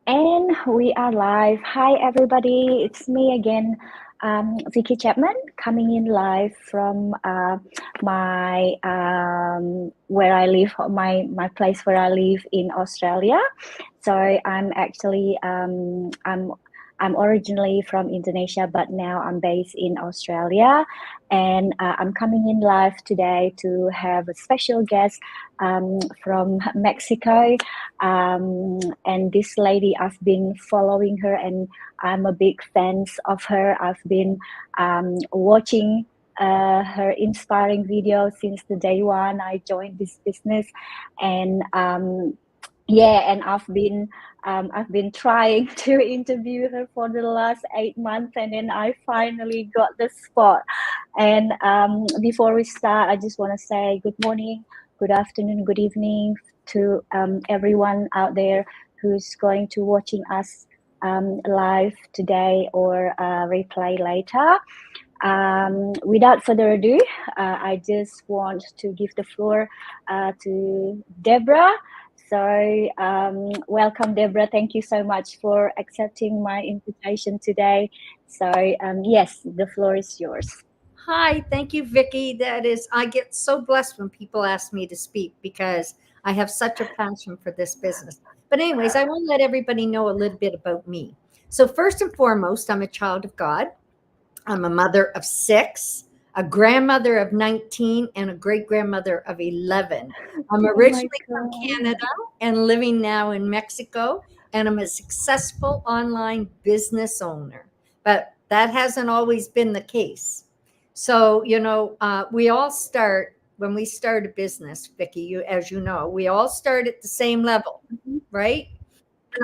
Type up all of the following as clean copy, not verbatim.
And we are live. Hi, everybody. It's me again, Vikki-Chapman, coming in live from my where I live, my place where I live in Australia. So I'm actually I'm originally from Indonesia, but now I'm based in Australia, and I'm coming in live today to have a special guest from Mexico. And this lady, I've been following her, and I'm a big fan of her. I've been watching her inspiring videos since the day one I joined this business, and yeah, and I've been trying to interview her for the last 8 months, and then I finally got the spot. And before we start, I just want to say good morning, good afternoon, good evening to everyone out there who's going to watching us live today or replay later. Without further ado, I just want to give the floor to Debra. So, welcome, Debra. Thank you so much for accepting my invitation today. So, yes, the floor is yours. Hi, thank you, Vicky. I get so blessed when people ask me to speak because I have such a passion for this business. But, anyways, I want to let everybody know a little bit about me. So, first and foremost, I'm a child of God. I'm a mother of 6, a grandmother of 19, and a great grandmother of 11. I'm Oh my originally from God. Canada and living now in Mexico, and I'm a successful online business owner. But that hasn't always been the case. So, we all start when we start a business, Vicky, as you know, we all start at the same level, Mhm. right?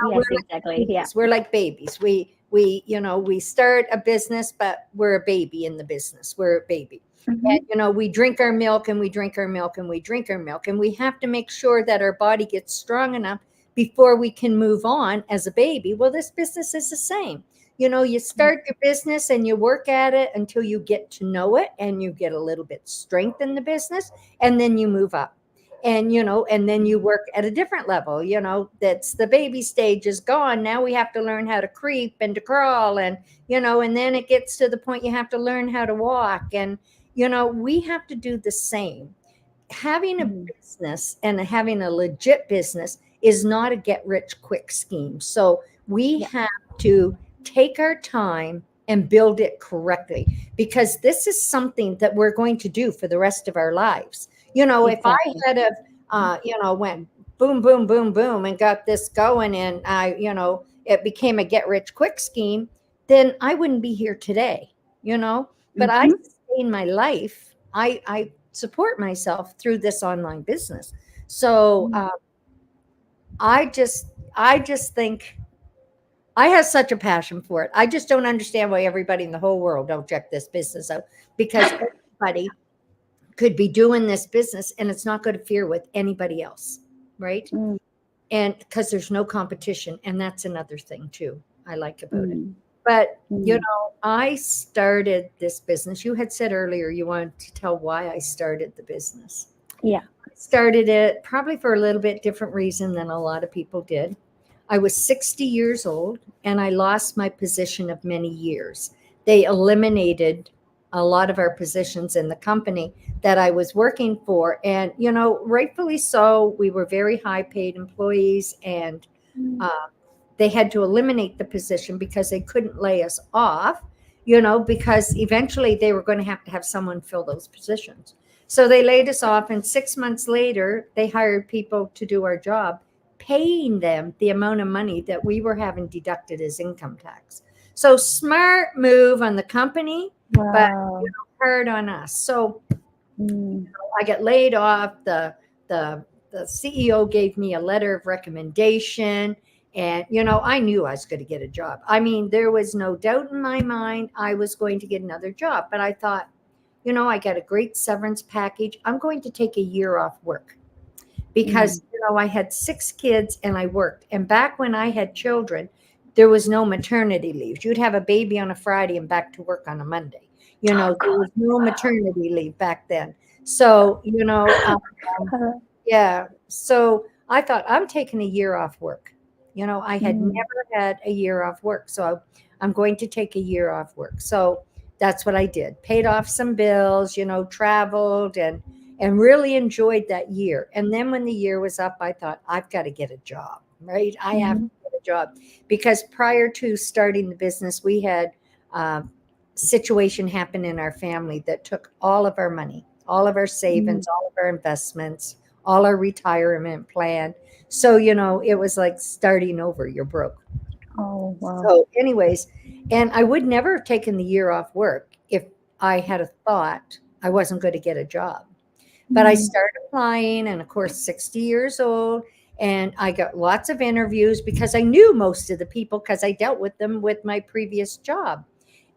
We're Yes, like exactly. Yeah. babies. We're like babies. We start a business, but we're a baby in the business. We're a baby. And Hmm. we drink our milk and we drink our milk and we drink our milk. And we have to make sure that our body gets strong enough before we can move on as a baby. Well, this business is the same. You start your business and you work at it until you get to know it and you get a little bit strength in the business, and then you move up, and then you work at a different level. That's the baby stage is gone. Now we have to learn how to creep and to crawl, and then it gets to the point you have to learn how to walk, and we have to do the same. Having a Mm. business and having a legit business is not a get rich quick scheme. So we Yeah, have to take our time and build it correctly, because this is something that we're going to do for the rest of our lives. If I exactly. had of went boom boom boom boom and got this going, and it became a get rich quick scheme, then I wouldn't be here today. But I Hmm. sustain my life. I support myself through this online business. So I just think I have such a passion for it. I just don't understand why everybody in the whole world don't check this business out, because everybody could be doing this business and it's not going to interfere with anybody else, right? Mm. And because there's no competition, and that's another thing too I like about it. Mm. But Mm. I started this business. You had said earlier you wanted to tell why I started the business. Yeah. I started it probably for a little bit different reason than a lot of people did. I was 60 years old and I lost my position of many years. They eliminated a lot of our positions in the company that I was working for. And, rightfully so, we were very high paid employees, and Mm. uh, they had to eliminate the position because they couldn't lay us off, because eventually they were going to have someone fill those positions. So they laid us off, and 6 months later, they hired people to do our job, paying them the amount of money that we were having deducted as income tax. So smart move on the company, but Wow. hard on us. So Mm. I got laid off. The the CEO gave me a letter of recommendation, and I knew I was going to get a job. I mean, there was no doubt in my mind I was going to get another job. But I thought, I got a great severance package. I'm going to take a year off work, Mm. because I had 6 kids and I worked. And back when I had children, there was no maternity leave. You'd have a baby on a Friday and back to work on a Monday. Oh There God. was no maternity leave back then. So, yeah. So I thought, I'm taking a year off work. I had never had a year off work. So I'm going to take a year off work. So that's what I did. Paid off some bills, traveled and really enjoyed that year. And then when the year was up, I thought, I've got to get a job, right? I have to get a job because prior to starting the business, we had a situation happen in our family that took all of our money, all of our savings, all of our investments, all our retirement plan. So, it was like starting over. You're broke. Oh, wow. So, anyways, and I would never have taken the year off work if I had a thought I wasn't going to get a job. But I started applying, and of course, 60 years old, and I got lots of interviews because I knew most of the people because I dealt with them with my previous job.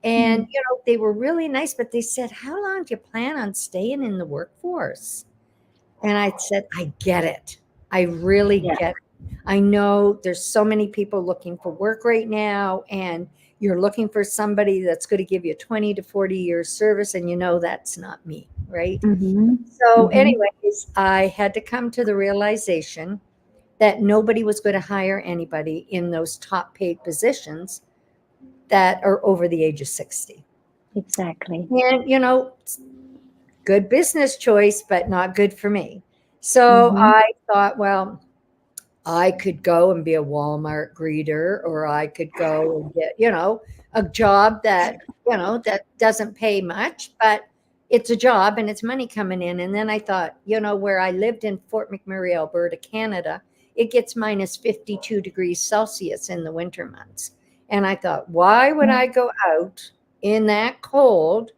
And, they were really nice, but they said, how long do you plan on staying in the workforce? And I said, I get it. I really get it. I know there's so many people looking for work right now, and you're looking for somebody that's going to give you 20 to 40 years service, and that's not me, right? So anyways, I had to come to the realization that nobody was going to hire anybody in those top paid positions that are over the age of 60. Exactly. And, good business choice, but not good for me. So I thought, well, I could go and be a Walmart greeter, or I could go and get, a job that, that doesn't pay much, but it's a job and it's money coming in. And then I thought, where I lived in Fort McMurray, Alberta, Canada, it gets minus 52 degrees Celsius in the winter months. And I thought, why would I go out in that cold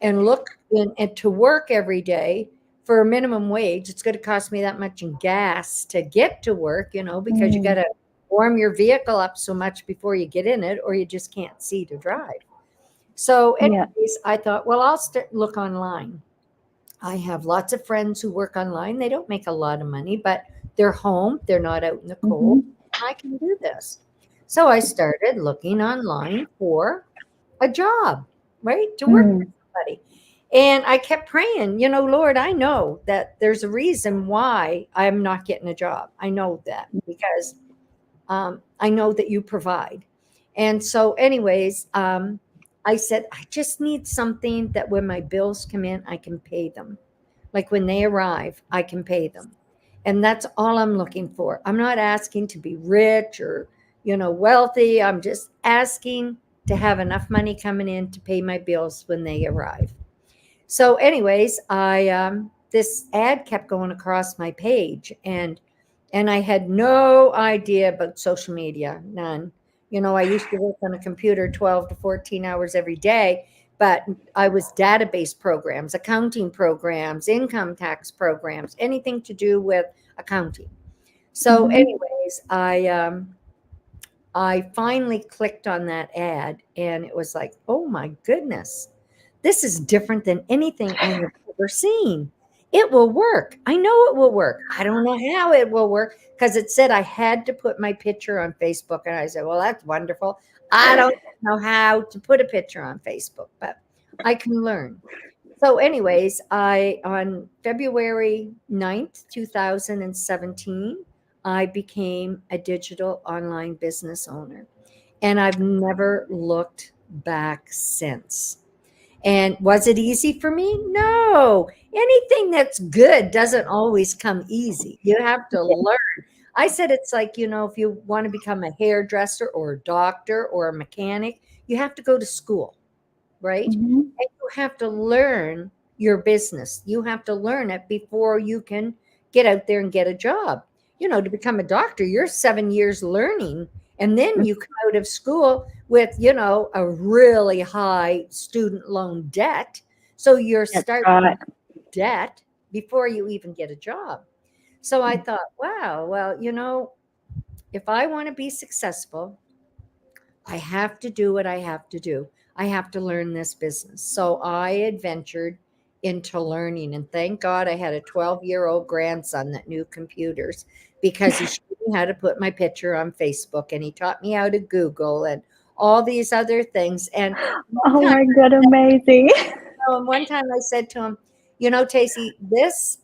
and look and to work every day for a minimum wage? It's going to cost me that much in gas to get to work, because you got to warm your vehicle up so much before you get in it, or you just can't see to drive. So anyways, I thought, well, I'll look online. I have lots of friends who work online. They don't make a lot of money, but they're home. They're not out in the cold. I can do this. So I started looking online for a job, right, to work with somebody. And I kept praying, Lord, I know that there's a reason why I'm not getting a job. I know that because I know that you provide. And so anyways, I said, I just need something that when my bills come in, I can pay them. Like when they arrive, I can pay them. And that's all I'm looking for. I'm not asking to be rich or, wealthy. I'm just asking to have enough money coming in to pay my bills when they arrive. So anyways, this ad kept going across my page, and I had no idea about social media, none. I used to work on a computer 12 to 14 hours every day, but I was database programs, accounting programs, income tax programs, anything to do with accounting. So anyways, I finally clicked on that ad, and it was like, oh my goodness, this is different than anything I have ever seen. It will work. I know it will work. I don't know how it will work because it said I had to put my picture on Facebook. And I said, well, that's wonderful. I don't know how to put a picture on Facebook, but I can learn. So anyways, on February 9th, 2017, I became a digital online business owner. And I've never looked back since. And was it easy for me? No. Anything that's good doesn't always come easy. You have to learn. I said it's like, if you want to become a hairdresser or a doctor or a mechanic, you have to go to school, right? And you have to learn your business. You have to learn it before you can get out there and get a job. To become a doctor, you're 7 years learning. And then you come out of school with, a really high student loan debt. So you're starting debt before you even get a job. So I thought, wow, well, if I want to be successful, I have to do what I have to do. I have to learn this business. So I adventured into learning. And thank God I had a 12-year-old grandson that knew computers because he showed me how to put my picture on Facebook, and he taught me how to Google and all these other things. And oh my God, amazing. And one time I said to him, Tacey,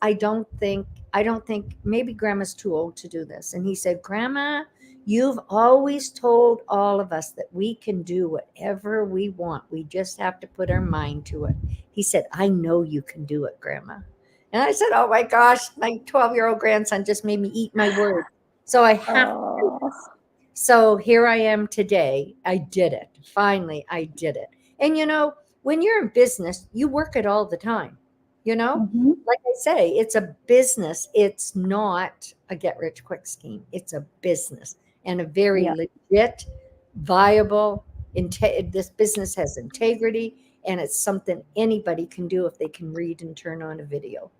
I don't think maybe Grandma's too old to do this. And he said, Grandma, You've always told all of us that we can do whatever we want. We just have to put our mind to it. He said, I know you can do it, Grandma. And I said, oh my gosh, my 12-year-old grandson just made me eat my words. So I have to do Oh, this. So here I am today. I did it. Finally, I did it. And when you're in business, you work it all the time. You know, mm-hmm. like I say, it's a business. It's not a get rich quick scheme. It's a business and a very Yeah, legit, viable. This business has integrity, and it's something anybody can do if they can read and turn on a video.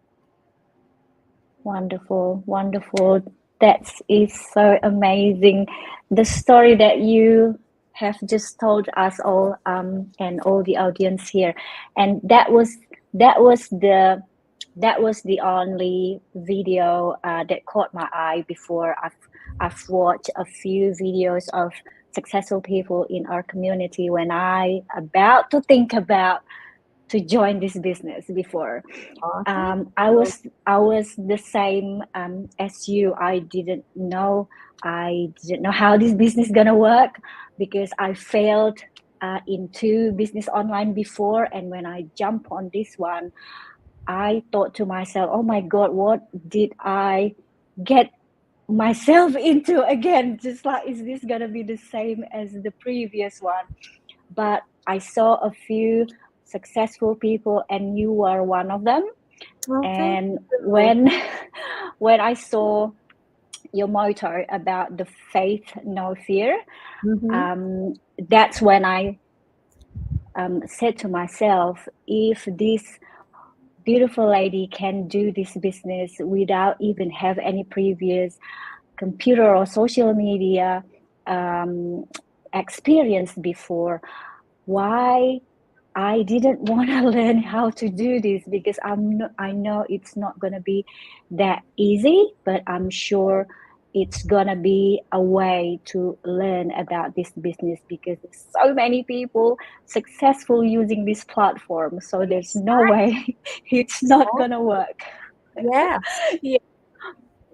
wonderful, wonderful. That is so amazing. The story that you have just told us all, and all the audience here, and that was the that was the only video that caught my eye. Before I've watched a few videos of successful people in our community when I about to think about to join this business before. Awesome. I was the same as you. I didn't know how this business gonna work because I failed into business online before, and when I jump on this one, I thought to myself, "Oh my God, what did I get myself into again? Just like, is this gonna be the same as the previous one?" But I saw a few successful people, and you were one of them. Well, thank And you. when I saw your motto about the faith, no fear, Mhm. that's when I said to myself, if this beautiful lady can do this business without even have any previous computer or social media um, experience before, why I didn't want to learn how to do this? Because I know it's not going to be that easy, but I'm sure it's going to be a way to learn about this business because there's so many people successful using this platform. So there's no way it's not going to work. Yes. Yeah,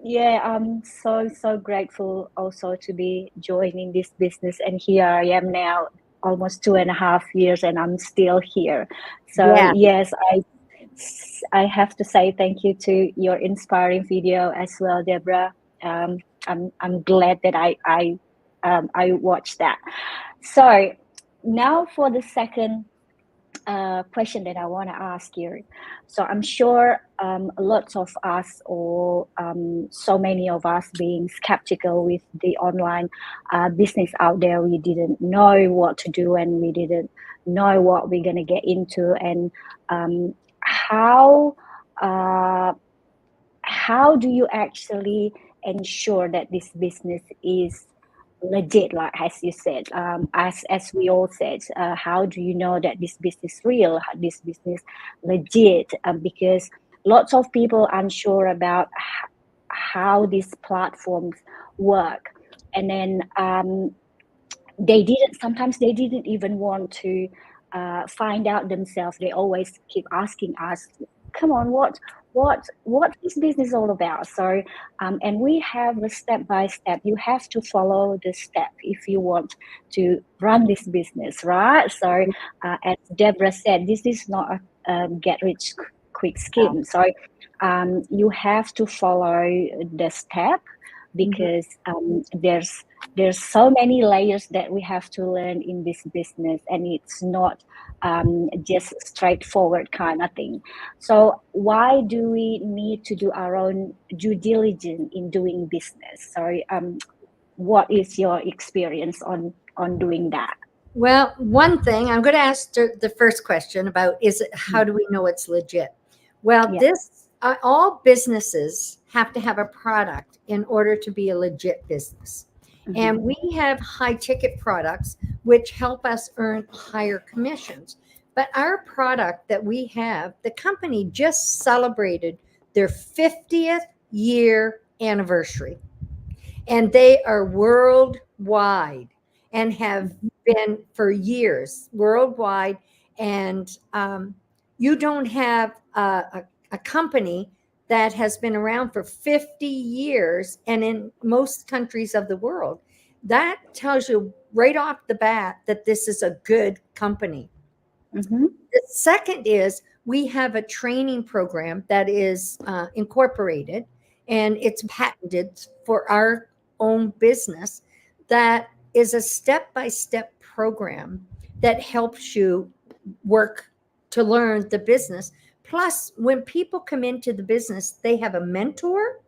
yeah, I'm so grateful also to be joining this business, and here I am now, almost 2.5 years, and I'm still here. So Yeah. yes, I have to say thank you to your inspiring video as well, Deborah. Um, I'm glad that I watched that. So now for the second question that I want to ask you. So I'm sure lots of us, or so many of us, being skeptical with the online business out there. We didn't know what to do, and we didn't know what we're going to get into, and how uh, how do you actually ensure that this business is legit, like as you said, as we all said, how do you know that this business real, this business legit? Because lots of people unsure about how these platforms work, and then they didn't even want to find out themselves. They always keep asking us, come on, what is business all about? So and we have a step by step. You have to follow the step if you want to run this business, right? So as Deborah said, this is not a get rich quick scheme. So you have to follow the step, Mhm. because there's so many layers that we have to learn in this business, and it's not just straightforward kind of thing. So why do we need to do our own due diligence in doing business? So what is your experience on doing that? Well, one thing I'm going to ask the first question about is how do we know it's legit? Well, Yeah. this all businesses have to have a product in order to be a legit business. Mm-hmm. And we have high ticket products which help us earn higher commissions. But our product that we have, the company just celebrated their 50th year anniversary, and they are worldwide and have been for years worldwide. And you don't have a company that has been around for 50 years and in most countries of the world. that tells you right off the bat that this is a good company. Mm-hmm. The second is we have a training program that is incorporated, and it's patented for our own business, that is a step-by-step program that helps you work to learn the business. Plus, when people come into the business, they have a mentor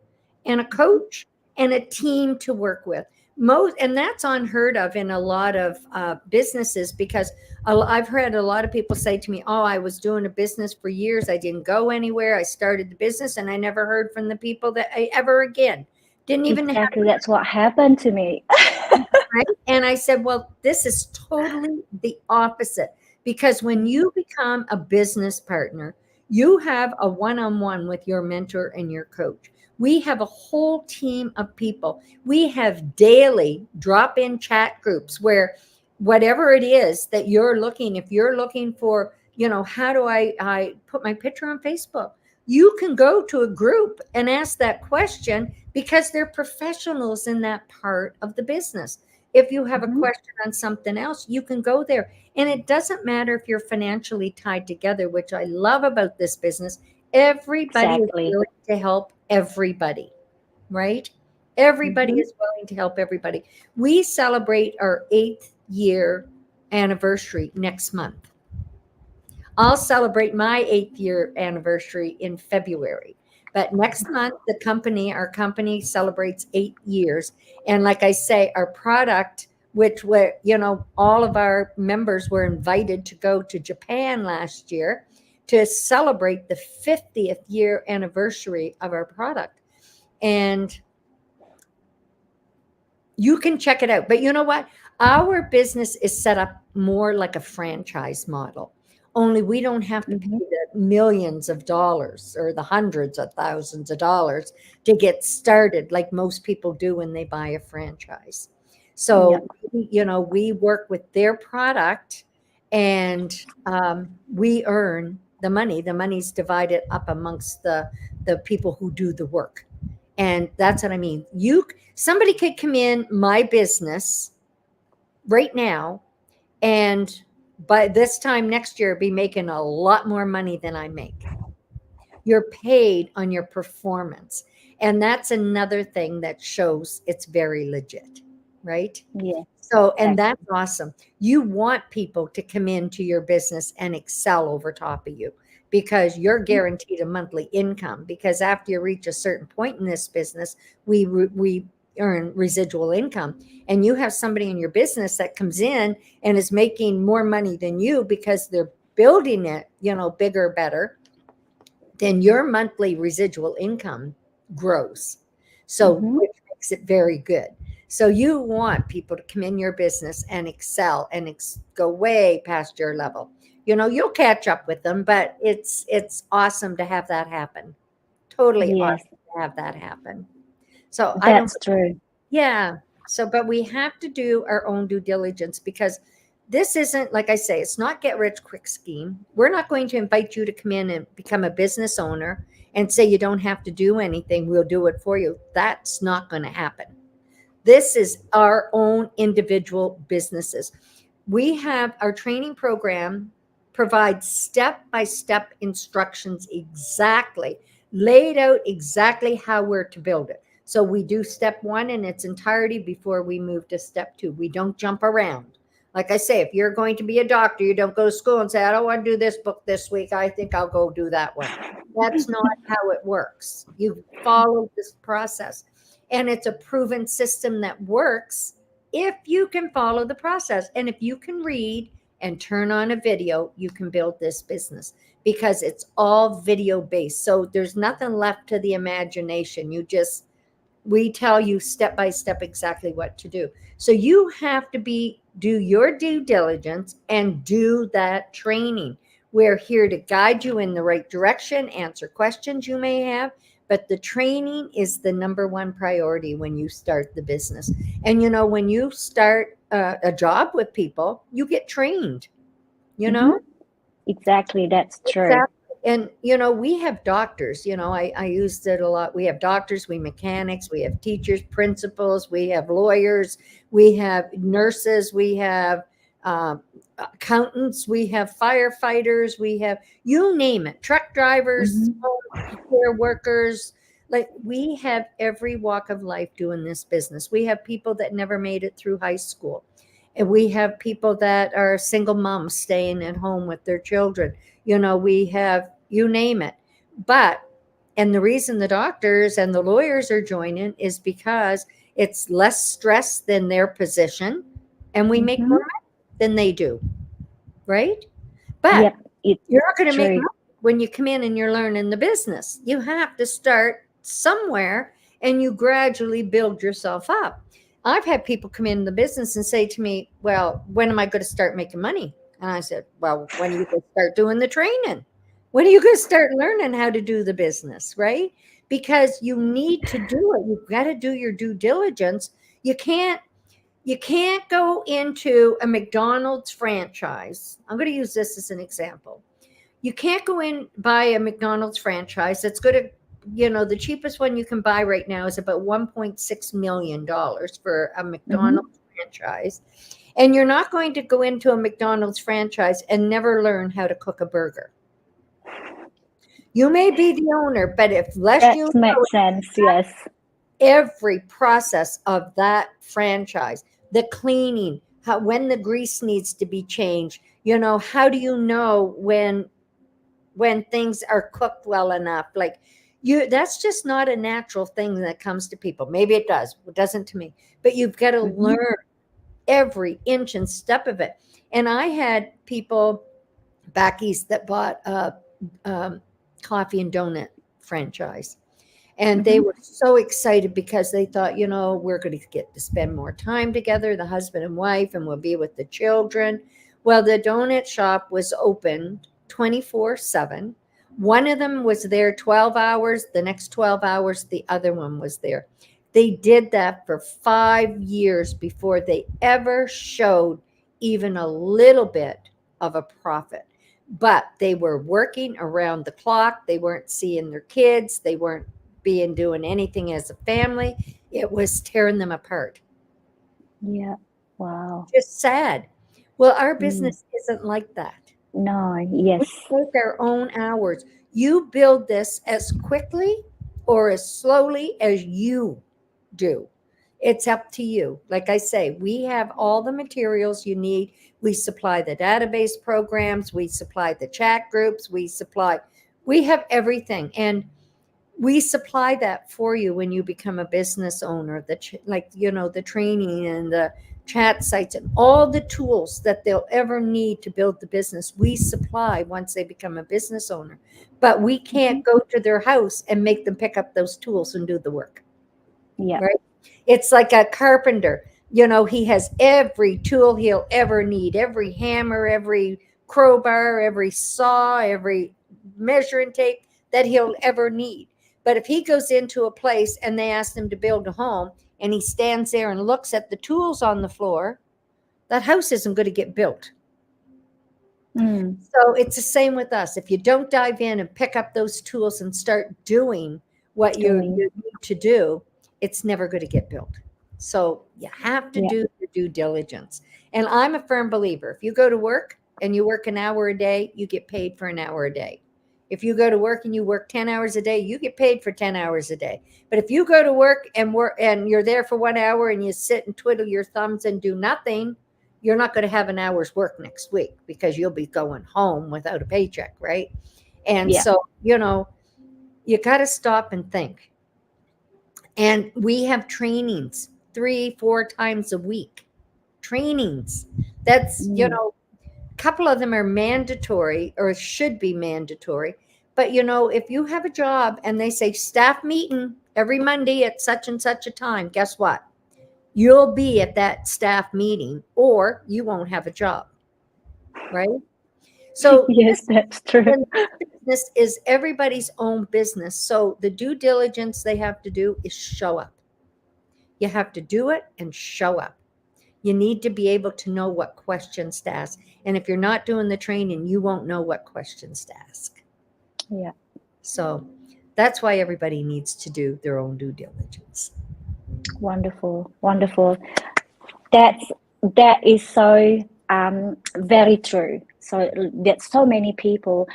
and a coach and a team to work with. And that's unheard of in a lot of businesses, because I've heard a lot of people say to me, oh, I was doing a business for years, I didn't go anywhere, I started the business and I never heard from the people that I ever again. Didn't even have. Exactly, that's what happened to me. Right? And I said, well, this is totally the opposite, because when you become a business partner, you have a one-on-one with your mentor and your coach. We have a whole team of people. We have daily drop-in chat groups where whatever it is that you're looking, if you're looking for, how do I put my picture on Facebook? You can go to a group and ask that question, because they're professionals in that part of the business. If you have a Mm-hmm. question on something else, you can go there. And it doesn't matter if you're financially tied together, which I love about this business. Everybody is Exactly. willing to help everybody, right? Everybody Mm-hmm. is willing to help everybody. We celebrate our 8th year anniversary next month. I'll celebrate my 8th year anniversary in February. But next month, our company celebrates 8 years. And like I say, our product, which all of our members were invited to go to Japan last year to celebrate the 50th year anniversary of our product. And you can check it out. But you know what? Our business is set up more like a franchise model. Only we don't have to pay Mm-hmm. the millions of dollars or the hundreds of thousands of dollars to get started like most people do when they buy a franchise. Yeah. So, we work with their product, and we earn the money. The money's divided up amongst the people who do the work. And that's what I mean. Somebody could come in my business right now, and by this time next year be making a lot more money than I make. You're paid on your performance. And that's another thing that shows it's very legit, right? Yeah. So, and Exactly. that's awesome. You want people to come into your business and excel over top of you, because you're guaranteed a monthly income. Because after you reach a certain point in this business, we earn residual income. And you have somebody in your business that comes in and is making more money than you because they're building it, bigger, better, then your monthly residual income grows. So, Mm-hmm. which makes it very good. So, you want people to come in your business and excel and go way past your level. You'll catch up with them, but it's awesome to have that happen. Totally Yes, awesome to have that happen. So, I don't. that's true. Yeah. So, but we have to do our own due diligence, because this isn't, like I say, it's not get rich quick scheme. We're not going to invite you to come in and become a business owner and say you don't have to do anything. We'll do it for you. That's not going to happen. This is our own individual businesses. We have our training program provides step-by-step instructions, exactly laid out exactly how we're to build it. So we do step 1 in its entirety before we move to step 2. We don't jump around. Like I say, if you're going to be a doctor, you don't go to school and say, I don't want to do this book this week, I think I'll go do that one. That's not how it works. You follow this process. And it's a proven system that works if you can follow the process. And if you can read and turn on a video, you can build this business, because it's all video based. So there's nothing left to the imagination. We tell you step by step exactly what to do. So you have to do your due diligence and do that training. We're here to guide you in the right direction, answer questions you may have, but the training is the number one priority when you start the business. And when you start a job with people, you get trained, you Mm-hmm. know? Exactly, that's true. Exactly. And, we have doctors, I used it a lot. We have doctors, we mechanics, we have teachers, principals, we have lawyers, we have nurses, we have accountants, we have firefighters, we have, you name it, truck drivers, care workers. Like, we have every walk of life doing this business. We have people that never made it through high school. And we have people that are single moms staying at home with their children. We have, you name it. And the reason the doctors and the lawyers are joining is because it's less stress than their position, and we make more money than they do, right? But you're not going to make money when you come in and you're learning the business. You have to start somewhere, and you gradually build yourself up. I've had people come in the business and say to me, well, when am I going to start making money? And I said, well, when are you going to start doing the training? When are you going to start learning how to do the business, right? Because you need to do it. You've got to do your due diligence. You can't go into a McDonald's franchise. I'm going to use this as an example. You can't go in, buy a McDonald's franchise that's going to, the cheapest one you can buy right now is about $1.6 million for a McDonald's franchise. And you're not going to go into a McDonald's franchise and never learn how to cook a burger. You may be the owner, but that makes sense, yes. Every process of that franchise, the cleaning, when the grease needs to be changed, how do you know when things are cooked well enough? Like, that's just not a natural thing that comes to people. Maybe it does. It doesn't to me. But you've got to learn every inch and step of it. And I had people back east that bought a coffee and donut franchise. And they were so excited because they thought, we're going to get to spend more time together, the husband and wife, and we'll be with the children. Well, the donut shop was open 24/7. One of them was there 12 hours. The next 12 hours, the other one was there. They did that for 5 years before they ever showed even a little bit of a profit. But they were working around the clock. They weren't seeing their kids. They weren't doing anything as a family. It was tearing them apart. Yeah. Wow. Just sad. Well, our business isn't like that. No, yes. We take our own hours. You build this as quickly or as slowly as you do. It's up to you. Like I say, we have all the materials you need. We supply the database programs. We supply the chat groups. We have everything. And we supply that for you when you become a business owner, the training and the chat sites and all the tools that they'll ever need to build the business. We supply once they become a business owner, but we can't go to their house and make them pick up those tools and do the work. Yeah. Right. It's like a carpenter, he has every tool he'll ever need, every hammer, every crowbar, every saw, every measuring tape that he'll ever need. But if he goes into a place and they ask him to build a home and he stands there and looks at the tools on the floor, that house isn't going to get built. So it's the same with us. If you don't dive in and pick up those tools and start doing what you need to do, it's never going to get built. So you have to do your due diligence. And I'm a firm believer. If you go to work and you work an hour a day, you get paid for an hour a day. If you go to work and you work 10 hours a day, you get paid for 10 hours a day. But if you go to work and you're there for 1 hour and you sit and twiddle your thumbs and do nothing, you're not going to have an hour's work next week because you'll be going home without a paycheck, right? And so, you got to stop and think. And we have trainings 3-4 times a week. Trainings. That's, a couple of them are mandatory or should be mandatory. But, if you have a job and they say staff meeting every Monday at such and such a time, guess what? You'll be at that staff meeting or you won't have a job. Right? So yes, that's true. Business is everybody's own business. So the due diligence they have to do is show up. You have to do it and show up. You need to be able to know what questions to ask. And if you're not doing the training, you won't know what questions to ask. Yeah. So that's why everybody needs to do their own due diligence. Wonderful. Wonderful. That's that is so very true. So that so many people,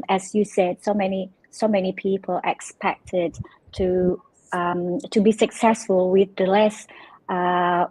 as you said, so many people expected to be successful with the less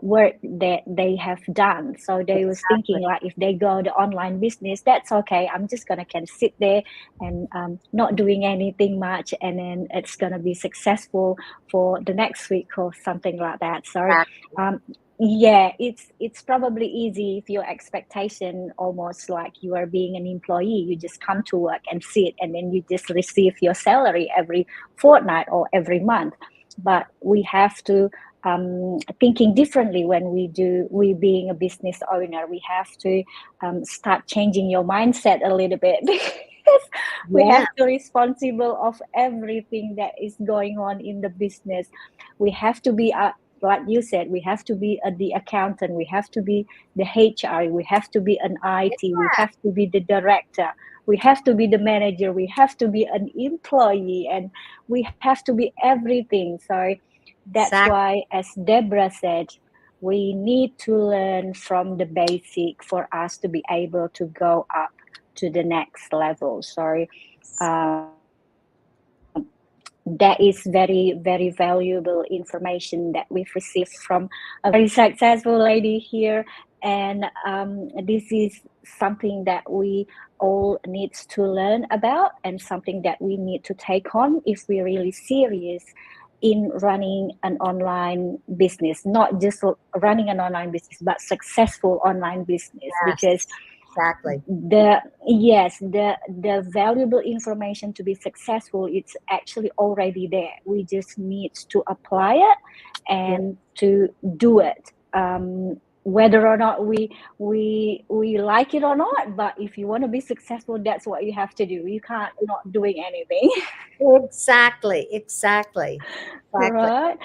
work that they have done. So they was thinking Exactly. like if they go the online business, that's okay. I'm just gonna can sit there and not doing anything much, and then it's gonna be successful for the next week or something like that. So Exactly. um, yeah, it's probably easy if your expectation almost like you are being an employee. You just come to work and sit, and then you just receive your salary every fortnight or every month. But we have to thinking differently when we being a business owner. We have to start changing your mindset a little bit because we Yeah. have to responsible of everything that is going on in the business. We have to be like you said, we have to be the accountant, we have to be the HR, we have to be an IT, we have to be the director, we have to be the manager, we have to be an employee, and we have to be everything. So that's Exactly. why, as Debra said, we need to learn from the basic for us to be able to go up to the next level. So that is very, very valuable information that we've received from a very successful lady here. And this is something that we all needs to learn about, and something that we need to take on if we're really serious in running an online business, not just running an online business, but successful online business. Because Yes. Exactly. the valuable information to be successful, it's actually already there. We just need to apply it Yeah. and to do it, whether or not we like it or not. But if you want to be successful, that's what you have to do. You can't not doing anything. Exactly. Exactly. Exactly. Right.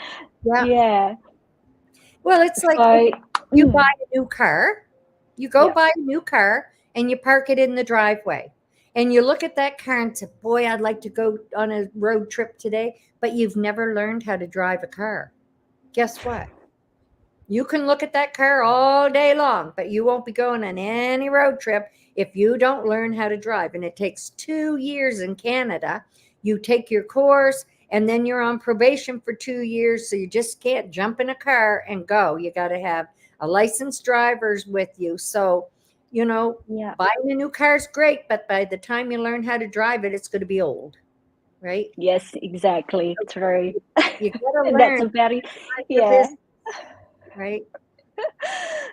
Yeah. Yeah. Well, it's like if So you buy a new car, you go yeah. buy a new car and you park it in the driveway. And you look at that car and say, boy, I'd like to go on a road trip today. But you've never learned how to drive a car. Guess what? You can look at that car all day long, but you won't be going on any road trip if you don't learn how to drive. And it takes 2 years in Canada. You take your course and then you're on probation for 2 years. So you just can't jump in a car and go. You got to have a licensed driver's with you. So, Yeah. buying a new car is great, but by the time you learn how to drive it, it's going to be old, right? Yes, exactly. So True. you got to That's learn a how very, to run your yeah. business, right?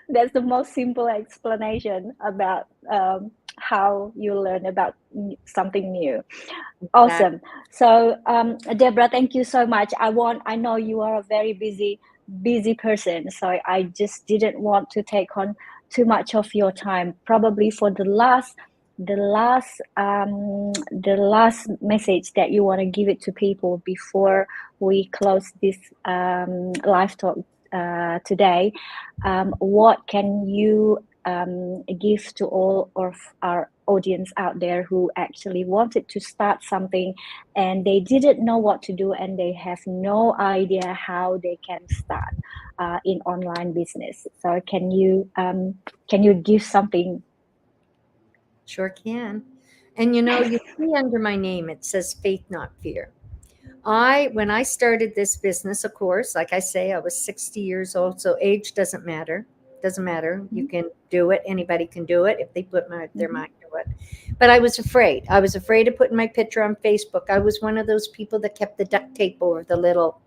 That's the most simple explanation about how you learn about something new. Exactly. Awesome. So, Debra, thank you so much. I know you are a very busy person, so I just didn't want to take on too much of your time. Probably for the last message that you want to give it to people before we close this live talk today. What can you give to all of our audience out there who actually wanted to start something and they didn't know what to do, and they have no idea how they can start in online business? So can you give something? Sure can. And you see under my name, it says faith, not fear. When I started this business, of course, like I say, I was 60 years old. So age doesn't matter. Doesn't matter. You Mhm, can do it. Anybody can do it if they put their mhm. mind to it. But I was afraid. I was afraid of putting my picture on Facebook. I was one of those people that kept the duct tape over the little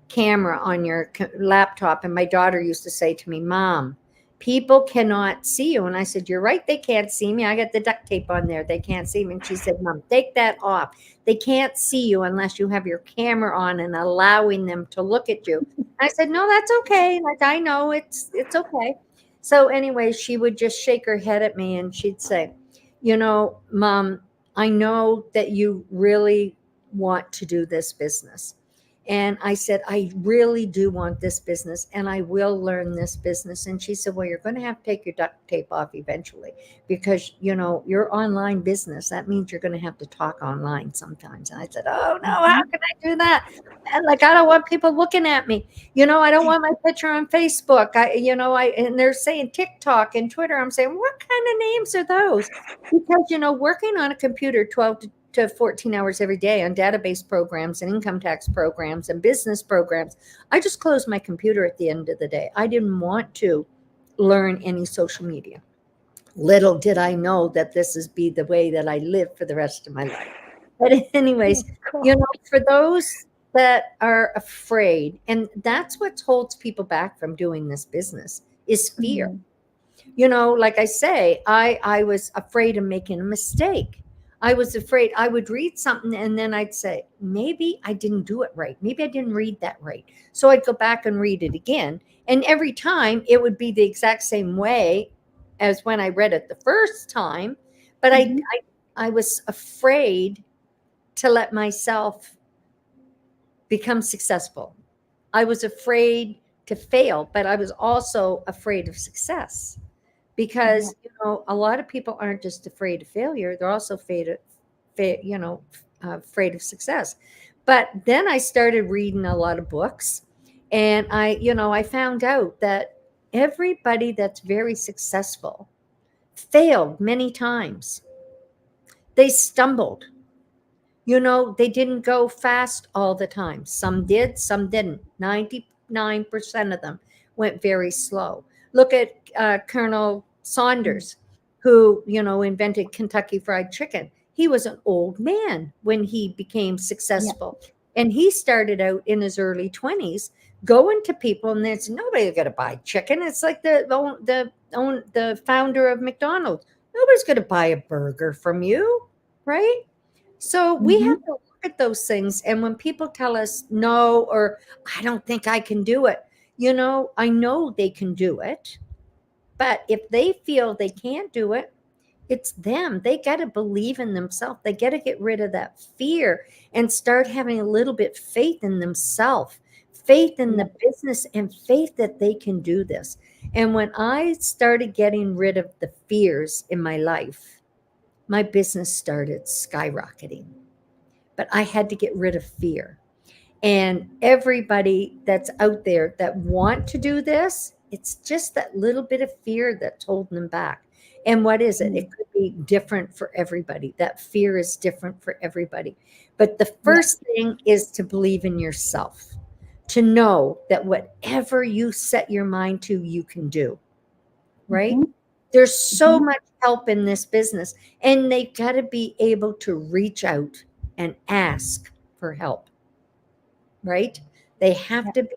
camera on your laptop. And my daughter used to say to me, Mom, people cannot see you. And I said, You're right. They can't see me. I got the duct tape on there. They can't see me. And she said, Mom, take that off. They can't see you unless you have your camera on and allowing them to look at you. And I said, No, that's okay. Like, I know it's okay. So anyway, she would just shake her head at me and she'd say, Mom, I know that you really want to do this business. And I said, I really do want this business and I will learn this business. And she said, well, you're going to have to take your duct tape off eventually because, you know, your online business, that means you're going to have to talk online sometimes. And I said, oh no, how can I do that? And like, I don't want people looking at me. You know, I don't want my picture on Facebook. And they're saying TikTok and Twitter. I'm saying, what kind of names are those? Because, you know, working on a computer 12 to 14 hours every day on database programs and income tax programs and business programs, I just closed my computer at the end of the day. I didn't want to learn any social media. Little did I know that this is be the way that I live for the rest of my life. But anyways, Cool. you know, for those that are afraid, and that's what holds people back from doing this business is fear. Mm. You know, like I say, I was afraid of making a mistake. I was afraid I would read something and then I'd say, maybe I didn't do it right. Maybe I didn't read that right. So I'd go back and read it again. And every time it would be the exact same way as when I read it the first time. But I was afraid to let myself become successful. I was afraid to fail, but I was also afraid of success because you know a lot of people aren't just afraid of failure; they're also afraid of success. But then I started reading a lot of books, and I found out that everybody that's very successful failed many times. They stumbled. You know, they didn't go fast all the time. Some did, some didn't. 99% of them went very slow. Look at Colonel Saunders, who, you know, invented Kentucky Fried Chicken. He was an old man when he became successful. And he started out in his early 20s going to people and there's nobody's going to buy chicken. It's like the founder of McDonald's. Nobody's going to buy a burger from you, right? So we have to look at those things. And when people tell us no, or I don't think I can do it, you know, I know they can do it. But if they feel they can't do it, it's them. They got to believe in themselves. They got to get rid of that fear and start having a little bit faith in themselves, faith in the business, and faith that they can do this. And when I started getting rid of the fears in my life, my business started skyrocketing. But I had to get rid of fear. And everybody that's out there that want to do this, it's just that little bit of fear that's holding them back. And what is it? It could be different for everybody. That fear is different for everybody. But the first thing is to believe in yourself, to know that whatever you set your mind to, you can do. Right? There's so much help in this business, and they got to be able to reach out and ask for help. Right? They have to be,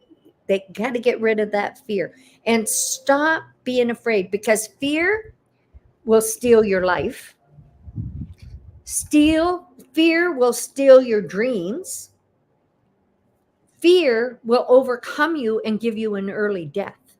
they got to get rid of that fear and stop being afraid because fear will steal your life. Fear will steal your dreams. Fear will overcome you and give you an early death.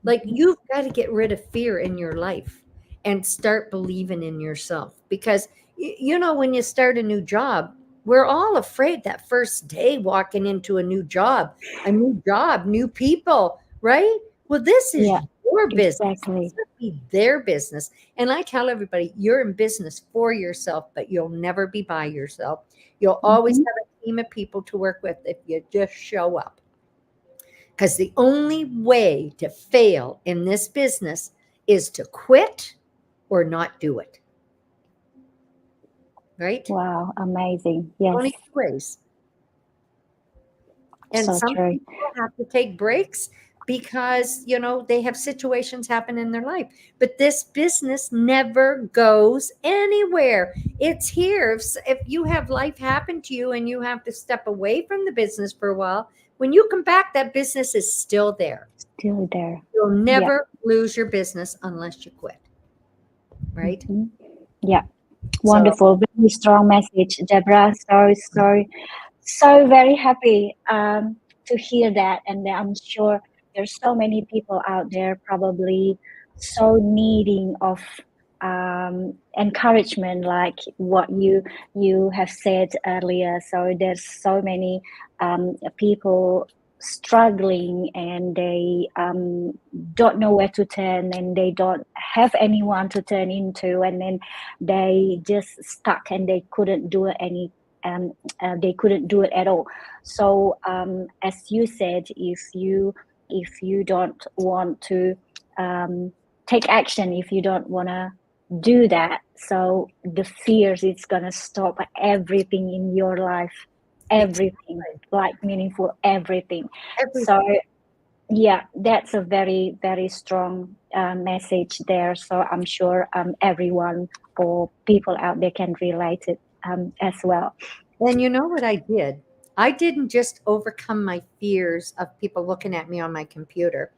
Like you've got to get rid of fear in your life and start believing in yourself because you know when you start a new job, we're all afraid that first day walking into a new job, new people, right? Well, this is your business. Exactly. It's not be their business. And I tell everybody, you're in business for yourself, but you'll never be by yourself. You'll always have a team of people to work with if you just show up. Because the only way to fail in this business is to quit or not do it. Right? Wow, amazing. Yes. Only two ways. And So some true. people have to take breaks because, you know, they have situations happen in their life. But this business never goes anywhere. It's here. If you have life happen to you and you have to step away from the business for a while, when you come back, that business is still there. Still there. You'll never lose your business unless you quit. Right? Yeah. Wonderful. Very strong message, Debra. So very happy to hear that. And I'm sure there's so many people out there probably so needing of encouragement, like what you have said earlier. So there's so many people struggling, and they don't know where to turn, and they don't have anyone to turn into, and then they just stuck, and they couldn't do any they couldn't do it at all. So as you said, if you don't want to take action, if you don't want to do that, so the fears, it's gonna stop everything in your life, everything, like meaningful everything. So yeah, that's a very, very strong message there. So I'm sure everyone or people out there can relate it as well. And you know what I did? I didn't just overcome my fears of people looking at me on my computer.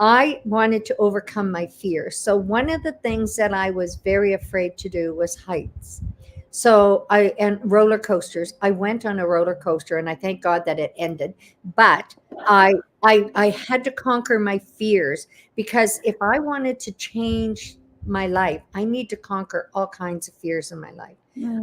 I wanted to overcome my fears. So one of the things that I was very afraid to do was heights. So and roller coasters. I went on a roller coaster, and I thank God that it ended. But I had to conquer my fears, because if I wanted to change my life, I need to conquer all kinds of fears in my life.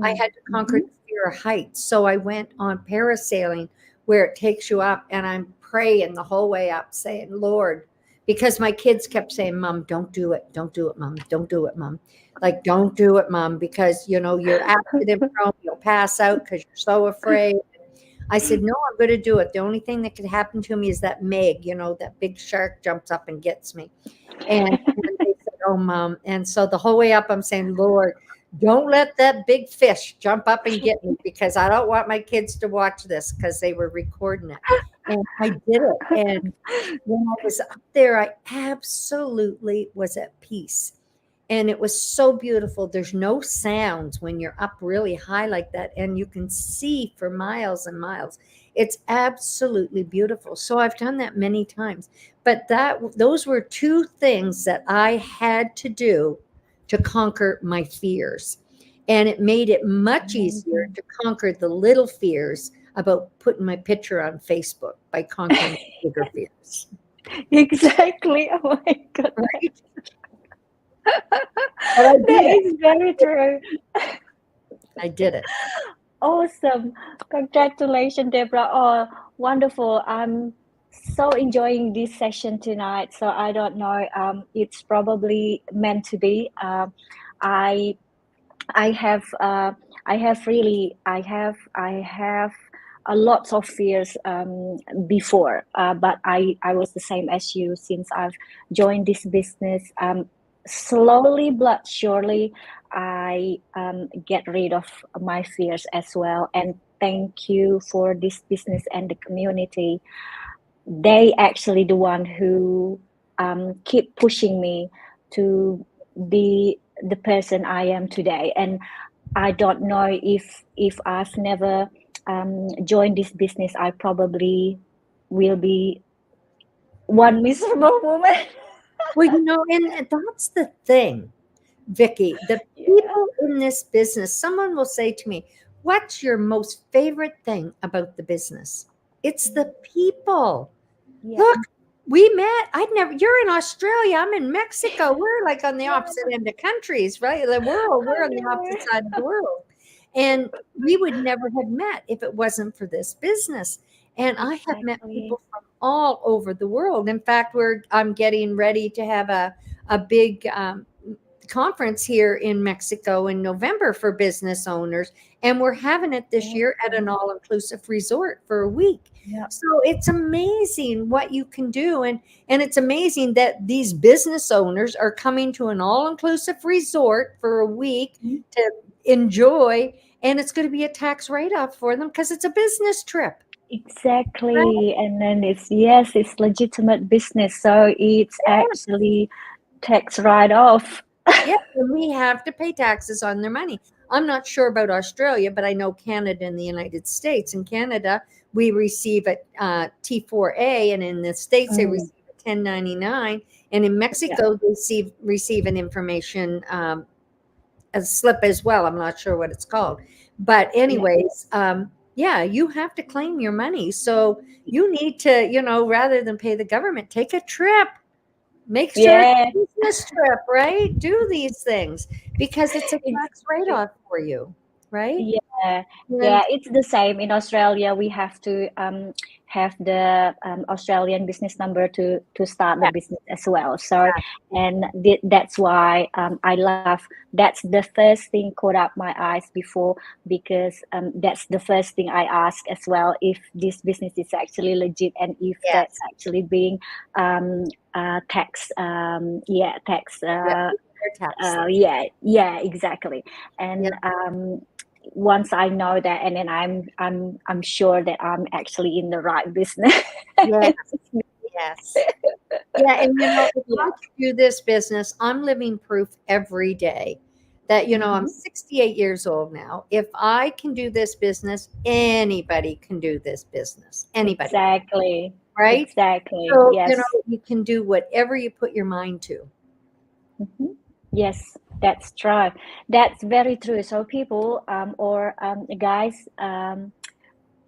I had to conquer Mm-hmm. the fear of heights. So I went on parasailing, where it takes you up, and I'm praying the whole way up, saying, Lord, because my kids kept saying, Mom, don't do it. Don't do it, Mom. Don't do it, Mom. Like, don't do it, Mom, because, you're accident prone. You'll pass out because you're so afraid. I said, no, I'm going to do it. The only thing that could happen to me is that Meg, that big shark jumps up and gets me. And they said, oh, Mom. And so the whole way up, I'm saying, Lord, don't let that big fish jump up and get me, because I don't want my kids to watch this, because they were recording it. And I did it. And when I was up there, I absolutely was at peace. And it was so beautiful. There's no sounds when you're up really high like that, and you can see for miles and miles. It's absolutely beautiful. So I've done that many times. But those were two things that I had to do to conquer my fears. And it made it much easier to conquer the little fears about putting my picture on Facebook, by conquering the bigger fears. Exactly. Oh my God. Right? But I did That it. is very true. I did it. Awesome. Congratulations, Debra. Oh, wonderful. I'm so enjoying this session tonight. So I don't know. It's probably meant to be. I I have I have a lot of fears before, but I was the same as you since I've joined this business. Slowly but surely, I get rid of my fears as well. And thank you for this business and the community. They actually the one who keep pushing me to be the person I am today. And I don't know if I've never joined this business, I probably will be one miserable woman. Well, and that's the thing, Vikki. The Yeah. people in this business, someone will say to me, what's your most favorite thing about the business? It's the people. Yeah. Look, we met. You're in Australia. I'm in Mexico. We're like on the opposite end of countries, right? The world. We're I on the opposite know. side of the world. And we would never have met if it wasn't for this business. And I have met Exactly. people from all over the world. In fact, I'm getting ready to have a big conference here in Mexico in November for business owners. And we're having it this year at an Awesome. all-inclusive resort for a week. Yeah. So it's amazing what you can do. And it's amazing that these business owners are coming to an all-inclusive resort for a week Mhm. to enjoy. And it's going to be a tax write-off for them because it's a business trip. Right? Exactly. And then yes, it's legitimate business. So it's actually tax write-off. Yeah, and we have to pay taxes on their money. I'm not sure about Australia, but I know Canada and the United States. In Canada, we receive a T4A, and in the States, they Mm, receive a 1099. And in yeah. Mexico, they receive an information a slip as well. I'm not sure what it's called. But, Yeah. anyways, yeah, you have to claim your money. So you need to, rather than pay the government, take a trip. Make sure it's Yeah. a business trip, right? Do these things because it's a tax Exactly. write-off for you, right? Yeah, yeah, And it's the same in Australia. We have to have the Australian business number to start the yeah, business as well. So, exactly. and that's why I love. That's the first thing caught up my eyes before, because that's the first thing I ask as well, if this business is actually legit and if that's Yes. actually being tax tax Yeah. Their tax. yeah, exactly. Yep. And once I know that, and then I'm sure that I'm actually in the right business. Yes. Yes. Yeah, and if Yeah. I could do this business, I'm living proof every day that, I'm Hmm. 68 years old now. If I can do this business, anybody can do this business. Anybody, Exactly. right? Exactly. So, Yes. you can do whatever you put your mind to. Hmm. Yes, that's true. That's very true. So people or guys,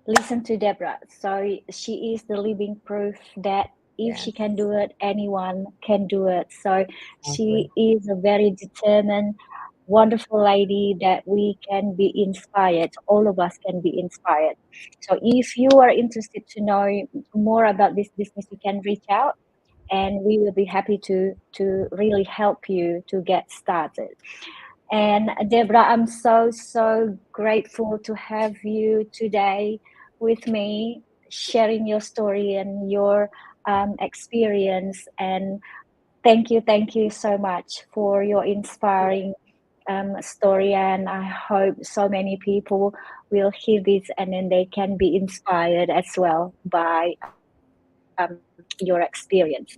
listen to Debra. So she is the living proof that if she Yes, can do it, anyone can do it. So exactly. she is a very determined, wonderful lady that we can be inspired. All of us can be inspired. So if you are interested to know more about this business, you can reach out and we will be happy to really help you to get started. And Debra, I'm so grateful to have you today with me, sharing your story and your experience. And thank you so much for your inspiring story. And I hope so many people will hear this and then they can be inspired as well by your experience.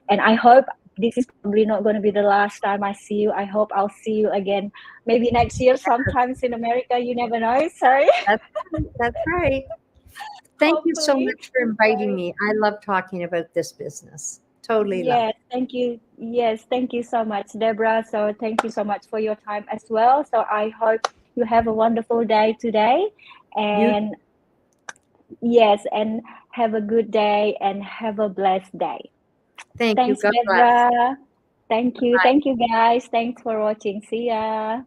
And I hope this is probably not going to be the last time I see you. I hope I'll see you again maybe next year sometimes in America. You never know. So That's right. That's right. Thank you so hopefully. much for inviting So me. I love talking about this business. Totally love yes, thank you. Yes, thank you so much, Debra. So thank you so much for your time as well. So I hope you have a wonderful day today. you. And yes, and have a good day and have a blessed day. Thank you. Thanks, God bless. Debra. Thank you. Bye. Thank you, guys. Thanks for watching. See ya.